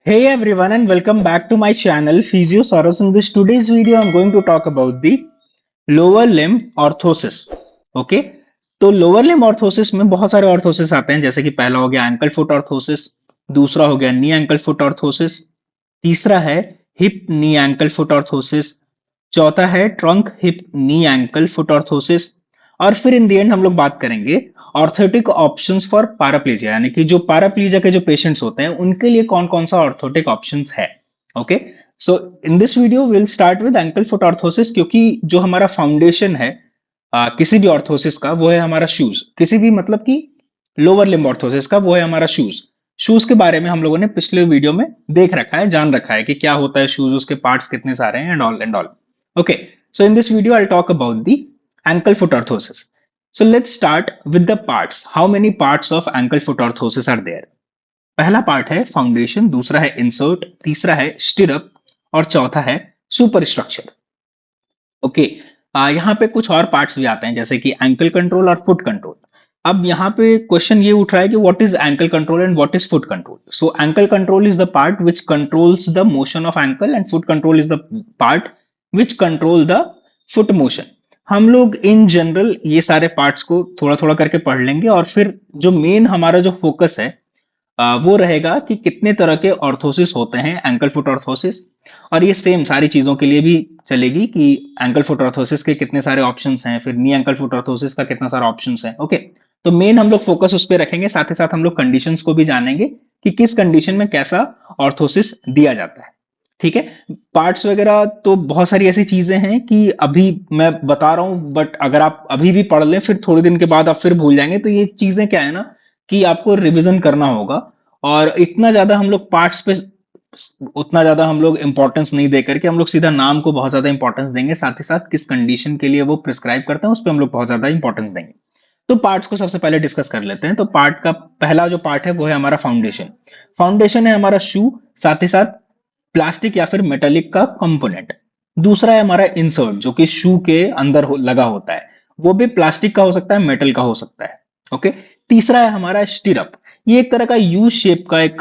Hey everyone and welcome back to my channel Physios. In this today's video I'm going to talk about the lower limb orthosis. Okay तो lower limb orthosis में बहुत सारे orthosis आते हैं जैसे कि पहला हो गया एंकल फुट ऑर्थोसिस, दूसरा हो गया नी एंकल फुट ऑर्थोसिस, तीसरा है हिप नी एंकल फुट ऑर्थोसिस, चौथा है ट्रंक हिप नी एंकल फुट ऑर्थोसिस और फिर इन द एंड हम लोग बात करेंगे ऑर्थोटिक ऑप्शंस फॉर पैराप्लेजिया यानी कि जो पैराप्लेजिया के जो पेशेंट्स होते हैं उनके लिए कौन कौन सा ऑर्थोटिक ऑप्शंस है। Okay so in this video will start with ankle foot orthosis क्योंकि जो हमारा फाउंडेशन है किसी भी ऑर्थोसिस का वो है हमारा शूज, किसी भी मतलब कि लोअर लिम्ब ऑर्थोसिस का वो है हमारा शूज। शूज के बारे में हम लोगों ने पिछले वीडियो में देख रखा है, जान रखा है कि क्या होता है शूज, उसके पार्ट्स कितने सारे हैं and all. Okay so in this video I talk about the ankle foot orthosis. So let's start with the parts. How many parts of ankle foot orthosis are there? पहला part है foundation, दूसरा है insert, तीसरा है stirrup और चौथा है super structure. Okay यहाँ पे कुछ और पार्ट्स भी आते हैं जैसे कि एंकल कंट्रोल और फुट कंट्रोल। अब यहाँ पे क्वेश्चन ये उठ रहा है कि what is ankle control and what is foot control. So ankle control is the part which controls the motion of ankle and foot control is the part which control the foot motion. हम लोग in general ये सारे parts को थोड़ा थोड़ा करके पढ़ लेंगे और फिर जो मेन हमारा जो फोकस है वो रहेगा कि कितने तरह के ऑर्थोसिस होते हैं एंकल फुट ऑर्थोसिस। और ये सेम सारी चीजों के लिए भी चलेगी कि एंकल फुट ऑर्थोसिस के कितने सारे ऑप्शंस हैं, फिर नी एंकल फुट ऑर्थोसिस का कितना सारा ऑप्शंस है। ओके तो मेन हम लोग फोकस उस पर रखेंगे, साथ ही साथ हम लोग कंडीशंस को भी जानेंगे कि किस कंडीशन में कैसा ऑर्थोसिस दिया जाता है। ठीक है, पार्ट्स वगैरह तो बहुत सारी ऐसी चीजें हैं कि अभी मैं बता रहा हूं बट अगर आप अभी भी पढ़ लें फिर थोड़े दिन के बाद आप फिर भूल जाएंगे। तो ये चीजें क्या है ना कि आपको रिवीजन करना होगा और इतना ज्यादा हम लोग पार्ट्स पे उतना ज्यादा हम लोग इंपॉर्टेंस नहीं दे करके हम लोग सीधा नाम को बहुत ज्यादा इंपॉर्टेंस देंगे, साथ ही साथ किस कंडीशन के लिए वो प्रिस्क्राइब करते हैं उस पर हम लोग बहुत ज्यादा इंपॉर्टेंस देंगे। तो पार्ट्स को सबसे पहले डिस्कस कर लेते हैं। तो पार्ट का पहला जो पार्ट है वो है हमारा फाउंडेशन। फाउंडेशन है हमारा शू, साथ ही साथ प्लास्टिक या फिर मेटेलिक का कंपोनेंट। दूसरा है हमारा इंसर्ट जो कि शू के अंदर लगा होता है, वो भी प्लास्टिक का हो सकता है, मेटल का हो सकता है। ओके तीसरा है हमारा स्टिरअप। ये एक तरह का यू शेप का एक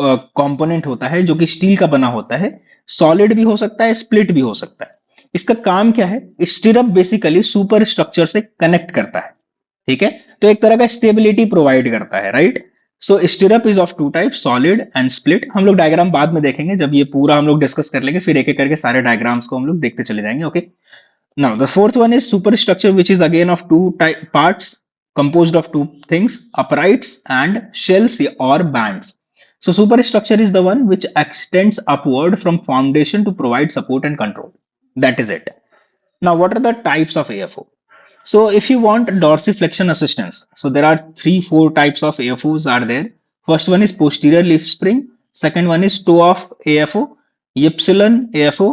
कंपोनेंट होता है जो कि स्टील का बना होता है, सॉलिड भी हो सकता है, स्प्लिट भी हो सकता है। इसका काम क्या है, स्टिरअप बेसिकली सुपर स्ट्रक्चर से कनेक्ट करता है। ठीक है, तो एक तरह का स्टेबिलिटी प्रोवाइड करता है, right. So stirrup is of two type, solid and split. हम लोग डायग्राम बाद में देखेंगे, जब ये पूरा हम लोग डिस्कस कर लेंगे फिर एक एक करके सारे डायग्राम्स को हम लोग देखते चले जाएंगे। Okay now the fourth one is super structure which is again of two type parts composed of two things, uprights and shells or bands. So superstructure is the one which extends upward from foundation to provide support and control. That is it. Now what are the types of AFO? So if you want dorsiflexion assistance, so there are 3-4 types of AFOs are there. First one is posterior leaf spring, second one is toe off AFO, Ypsilon AFO,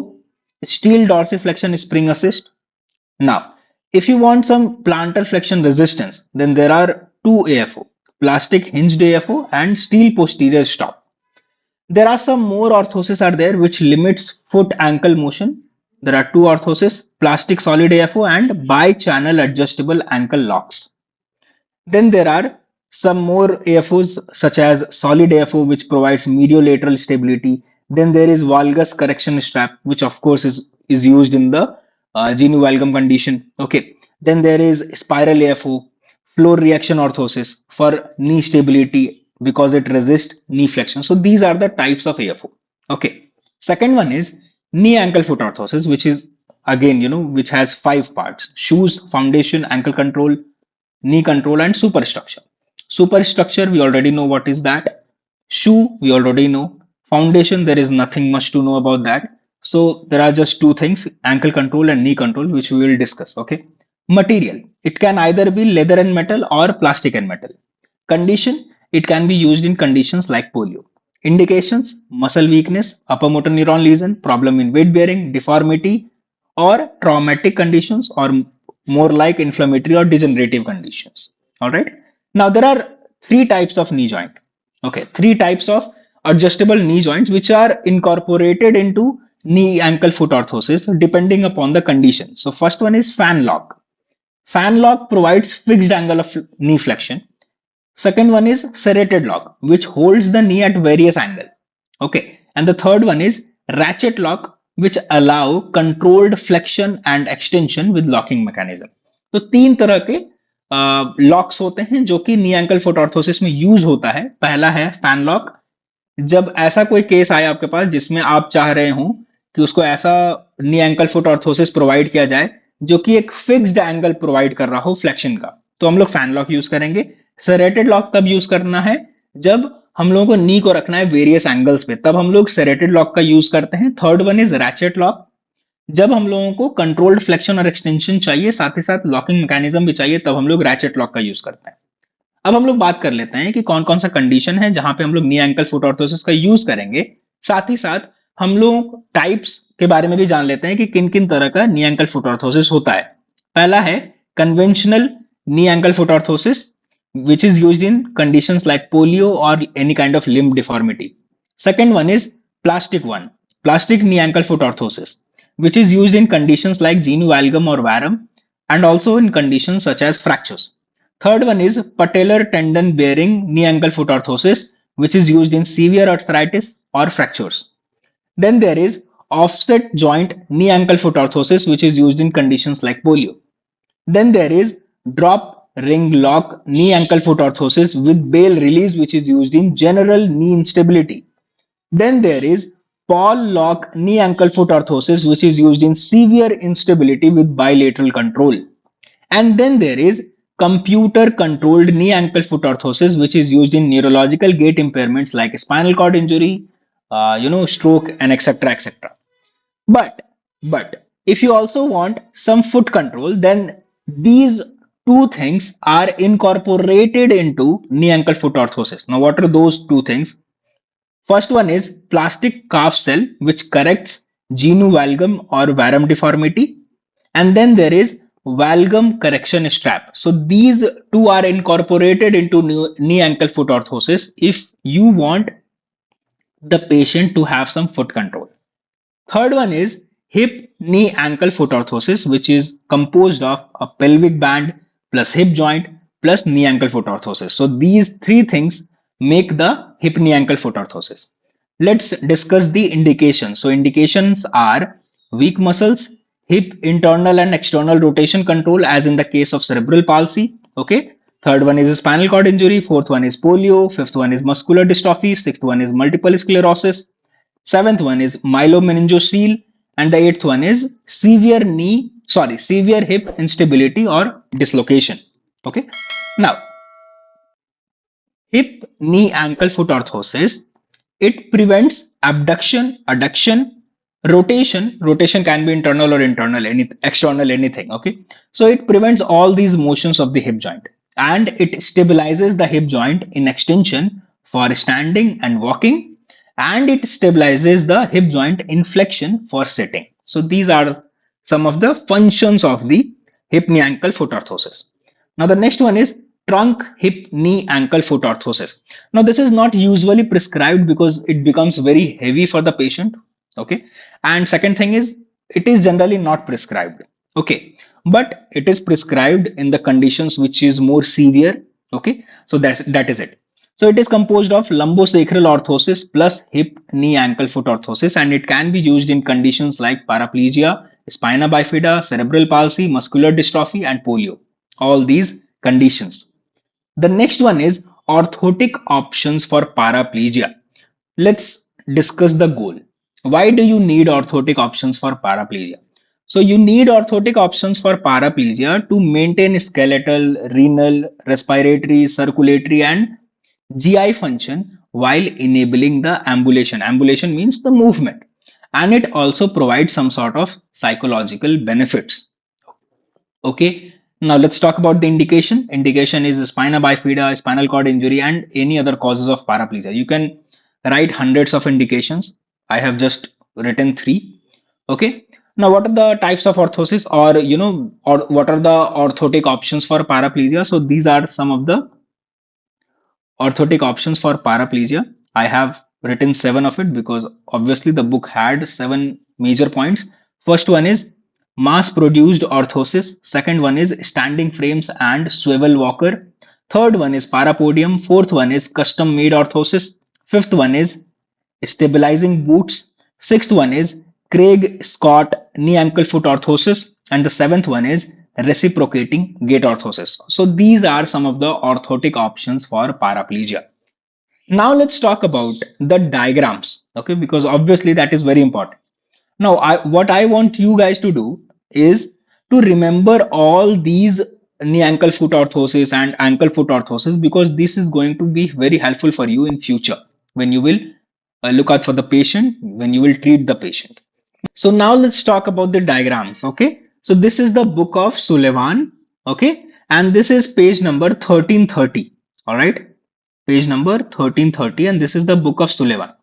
steel dorsiflexion spring assist. Now if you want some plantar flexion resistance, then there are two AFO, plastic hinged AFO and steel posterior stop. There are some more orthoses are there which limits foot ankle motion. There are two orthoses, plastic solid AFO and bi-channel adjustable ankle locks. Then there are some more AFOs such as solid AFO which provides mediolateral stability. Then there is valgus correction strap which of course is used in the genu valgum condition. Okay. Then there is spiral AFO, floor reaction orthosis for knee stability because it resists knee flexion. So these are the types of AFO. Okay. Second one is knee ankle foot orthosis, which is again, which has 5 parts: shoes, foundation, ankle control, knee control, and superstructure. Superstructure, we already know what is that. Shoe, we already know. Foundation, there is nothing much to know about that. So there are just two things, ankle control and knee control, which we will discuss. Okay. Material, it can either be leather and metal or plastic and metal. Condition, it can be used in conditions like polio. Indications, muscle weakness, upper motor neuron lesion, problem in weight bearing, deformity, or traumatic conditions, or more like inflammatory or degenerative conditions. All right. Now there are 3 types of knee joint. Okay, 3 types of adjustable knee joints which are incorporated into knee ankle foot orthosis depending upon the condition. So first one is fan lock. Fan lock provides fixed angle of knee flexion. Second one is serrated lock, which holds the knee at various angle. Okay. And the third one is ratchet lock, which allow controlled flexion and extension with locking mechanism. तो तीन तरह के locks होते हैं जो कि नी ankle foot orthosis में use होता है. पहला है फैन लॉक. जब ऐसा कोई केस आए आपके पास जिसमें आप चाह रहे हो कि उसको ऐसा नी एंकल फुट ऑर्थोसिस प्रोवाइड किया जाए जो कि एक फिक्स्ड एंगल प्रोवाइड कर रहा हो फ्लेक्शन का, तो हम लोग फैन लॉक यूज करेंगे. सेरेटेड लॉक तब यूज करना है जब हम लोगों को नी को रखना है वेरियस एंगल्स पे, तब हम लोग सेरेटेड लॉक का यूज करते हैं. Third one is ratchet lock. जब हम लोगों को कंट्रोल्ड फ्लेक्शन और एक्सटेंशन चाहिए, साथ ही साथ लॉकिंग मैकेनिज्म भी चाहिए, तब हम लोग रैचेट लॉक का यूज करते हैं. अब हम लोग बात कर लेते हैं कि कौन कौन सा कंडीशन है जहां पे हम लोग नी एंकल फुट ऑर्थोसिस का यूज करेंगे. साथ ही साथ हम लोग टाइप्स के बारे में भी जान लेते हैं कि किन किन तरह का नी एंकल फुट ऑर्थोसिस होता है. पहला है conventional knee ankle foot orthosis, which is used in conditions like polio or any kind of limb deformity. Second one is plastic knee ankle foot orthosis, which is used in conditions like genu valgum or varum and also in conditions such as fractures. Third one is patellar tendon bearing knee ankle foot orthosis, which is used in severe arthritis or fractures. Then there is offset joint knee ankle foot orthosis, which is used in conditions like polio. Then there is drop ring lock knee ankle foot orthosis with bail release, which is used in general knee instability. Then there is Paul lock knee ankle foot orthosis, which is used in severe instability with bilateral control. And then there is computer controlled knee ankle foot orthosis, which is used in neurological gait impairments like spinal cord injury, stroke, and etc. etc. But if you also want some foot control, then these two things are incorporated into knee ankle foot orthosis. Now, what are those two things? First one is plastic calf cell, which corrects genu valgum or varum deformity. And then there is valgum correction strap. So these two are incorporated into knee ankle foot orthosis if you want the patient to have some foot control. Third one is hip knee ankle foot orthosis, which is composed of a pelvic band plus hip joint plus knee ankle foot orthosis. So these three things make the hip knee ankle foot orthosis. Let's discuss the indications. So indications are weak muscles, hip internal and external rotation control as in the case of cerebral palsy. Okay. Third one is spinal cord injury. Fourth one is polio. Fifth one is muscular dystrophy. Sixth one is multiple sclerosis. Seventh one is myelomeningocele, and the eighth one is severe hip instability or dislocation. Okay. Now, hip knee ankle foot orthosis, it prevents abduction, adduction, rotation. Rotation can be internal or external, anything. Okay. So it prevents all these motions of the hip joint, and it stabilizes the hip joint in extension for standing and walking, and it stabilizes the hip joint in flexion for sitting. So these are some of the functions of the hip knee ankle foot orthosis. Now the next one is trunk hip knee ankle foot orthosis. Now this is not usually prescribed because it becomes very heavy for the patient. Okay. And second thing is it is generally not prescribed. Okay. But it is prescribed in the conditions which is more severe. Okay. So that is it. So it is composed of lumbosacral orthosis plus hip knee ankle foot orthosis, and it can be used in conditions like paraplegia, spina bifida, cerebral palsy, muscular dystrophy, and polio. All these conditions. The next one is orthotic options for paraplegia. Let's discuss the goal. Why do you need orthotic options for paraplegia? So you need orthotic options for paraplegia to maintain skeletal, renal, respiratory, circulatory, and GI function while enabling the ambulation. Ambulation means the movement, and it also provides some sort of psychological benefits. Okay, now let's talk about the indication. Indication is spina bifida, spinal cord injury, and any other causes of paraplegia. You can write hundreds of indications. I have just written three. Okay. Now, what are the types of orthosis, or what are the orthotic options for paraplegia? So these are some of the orthotic options for paraplegia. I have written seven of it because obviously the book had seven major points. First one is mass produced orthosis. Second one is standing frames and swivel walker. Third one is parapodium. Fourth one is custom made orthosis. Fifth one is stabilizing boots. Sixth one is Craig Scott knee ankle foot orthosis. And the seventh one is reciprocating gait orthosis. So these are some of the orthotic options for paraplegia. Now let's talk about the diagrams, okay? Because obviously that is very important. Now, what I want you guys to do is to remember all these knee ankle foot orthosis and ankle foot orthosis, because this is going to be very helpful for you in future when you will look out for the patient, when you will treat the patient. So now let's talk about the diagrams, okay? So this is the book of Sullivan, okay? And this is page number 1330, all right? Page number 1330, and this is the book of Sullivan.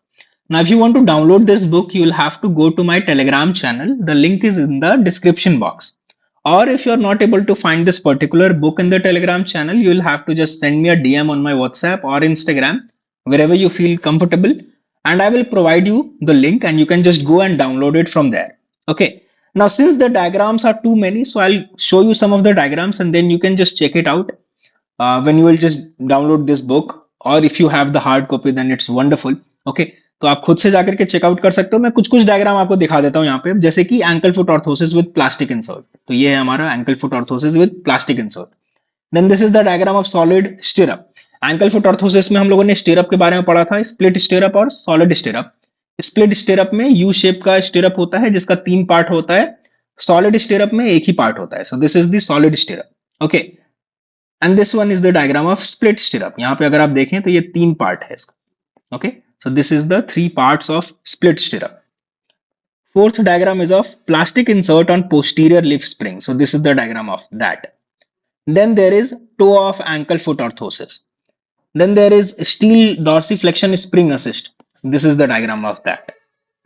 Now, if you want to download this book, you will have to go to my Telegram channel. The link is in the description box. Or if you're not able to find this particular book in the Telegram channel, you will have to just send me a DM on my WhatsApp or Instagram, wherever you feel comfortable, and I will provide you the link and you can just go and download it from there. Okay. Now, since the diagrams are too many, so I'll show you some of the diagrams and then you can just check it out when you will just download this book, or if you have the hard copy then it's wonderful. Okay, तो आप खुद से जाकर के checkout कर सकते हो. मैं कुछ कुछ डायग्राम आपको दिखा देता हूं यहाँ पे, जैसे कि ankle foot orthosis with plastic insert. तो ये है हमारा ankle foot orthosis with plastic insert. Then this is the diagram of solid stirrup. Ankle foot orthosis में हम लोगों ने स्टिरअप के बारे में पढ़ा था, स्प्लिट स्टिरअप और सॉलिड स्टिरअप. स्प्लिट स्टिरअप में यू शेप का स्टिरअप होता है जिसका 3 पार्ट होता है. सॉलिड स्टिरअप में एक ही पार्ट होता है. So this is the solid stirrup. Okay, and this one is the diagram of split stirrup. यहाँ पे अगर आप देखें तो ये 3 पार्ट है इसका. Okay, so this is the 3 parts of split stirrup. Fourth diagram is of plastic insert on posterior leaf spring. So this is the diagram of that. Then there is toe of ankle foot orthosis. Then there is steel dorsiflexion spring assist. So this is the diagram of that.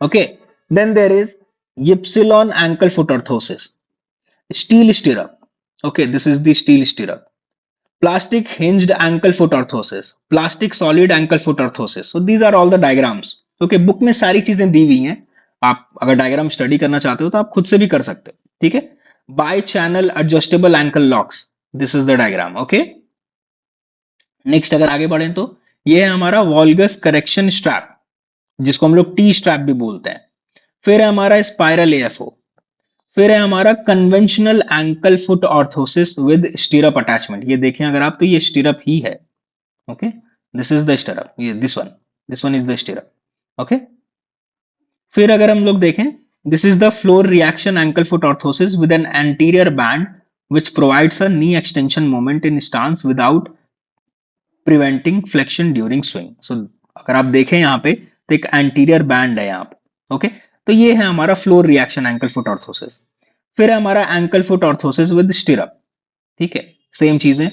Okay. Then there is ypsilon ankle foot orthosis. Steel stirrup. Okay, this is the steel stirrup. Plastic hinged ankle foot orthosis, plastic solid ankle foot orthosis. So these are all the diagrams. Okay, book में सारी चीजें दी हुई हैं. आप अगर diagram study करना चाहते हो तो आप खुद से भी कर सकते हो. ठीक है. By channel adjustable ankle locks. This is the diagram. Okay, next अगर आगे बढ़े तो ये है हमारा वॉल्गस करेक्शन स्ट्रैप, जिसको हम लोग टी स्ट्रैप भी बोलते हैं. फिर है हमारा स्पाइरल एएफओ. फिर है हमारा conventional ankle foot orthosis with stirrup attachment. ये देखें अगर आप, तो ये स्टिरअप ही है. Okay, this is the stirrup. ये this one is the stirrup. Okay, फिर अगर हम लोग देखें, this is the floor reaction ankle foot orthosis with an anterior band which provides a knee extension moment in stance without preventing flexion during swing. So अगर आप देखें यहाँ पे तो एक एंटीरियर बैंड है यहाँ पे. ओके, तो ये है हमारा floor reaction ankle foot orthosis. फिर है हमारा ankle foot orthosis with stirrup. ठीक है, सेम चीजें.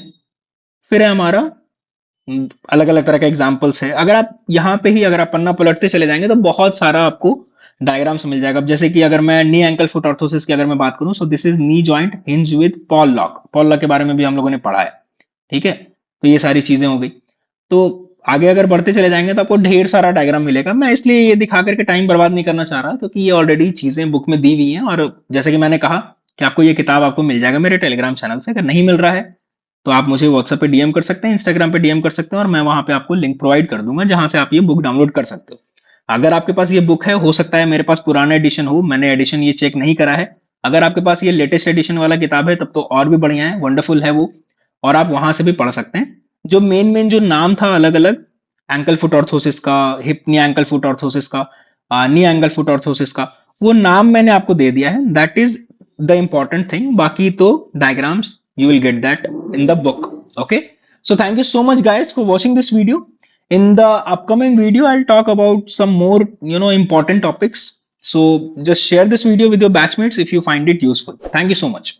फिर है हमारा अलग अलग तरह के एग्जांपल्स है. अगर आप यहाँ पे ही अगर आप पन्ना पलटते चले जाएंगे तो बहुत सारा आपको डायग्राम्स मिल जाएगा. जैसे कि अगर मैं नी एंकल फुट ऑर्थोसिस की अगर मैं बात करूं, so this is knee joint hinge with Paul lock. Paul lock के बारे में भी हम लोगों ने पढ़ा है. ठीक है, तो ये सारी चीजें हो गई. तो आगे अगर बढ़ते चले जाएंगे तो आपको ढेर सारा डायग्राम मिलेगा. मैं इसलिए ये दिखा करके टाइम बर्बाद नहीं करना चाह रहा, क्योंकि ये ऑलरेडी चीजें बुक में दी हुई हैं. और जैसे कि मैंने कहा कि आपको ये किताब आपको मिल जाएगा मेरे टेलीग्राम चैनल से. अगर नहीं मिल रहा है तो आप मुझे व्हाट्सएप पे डीएम कर सकते हैं, इंस्टाग्राम पे डीएम कर सकते हैं, और मैं वहां पे आपको लिंक प्रोवाइड कर दूंगा जहां से आप ये बुक डाउनलोड कर सकते हो. अगर आपके पास ये बुक है, हो सकता है मेरे पास पुराना एडिशन हो, मैंने एडिशन ये चेक नहीं करा है. अगर आपके पास ये लेटेस्ट एडिशन वाला किताब है तब तो और भी बढ़िया है, वंडरफुल है वो, और आप वहां से भी पढ़ सकते हैं. जो मेन जो नाम था अलग अलग, एंकल फुट ऑर्थोसिस का, हिप नी एंकल फुट ऑर्थोसिस का, नी एंकल फुट ऑर्थोसिस का, वो नाम मैंने आपको दे दिया है. That is the important thing. बाकी तो diagrams you will get that in the book. Okay, so thank you so much guys for watching this video. In the upcoming video I'll talk about some more important topics. So just share this video with your batchmates if you find it useful. Thank you so much.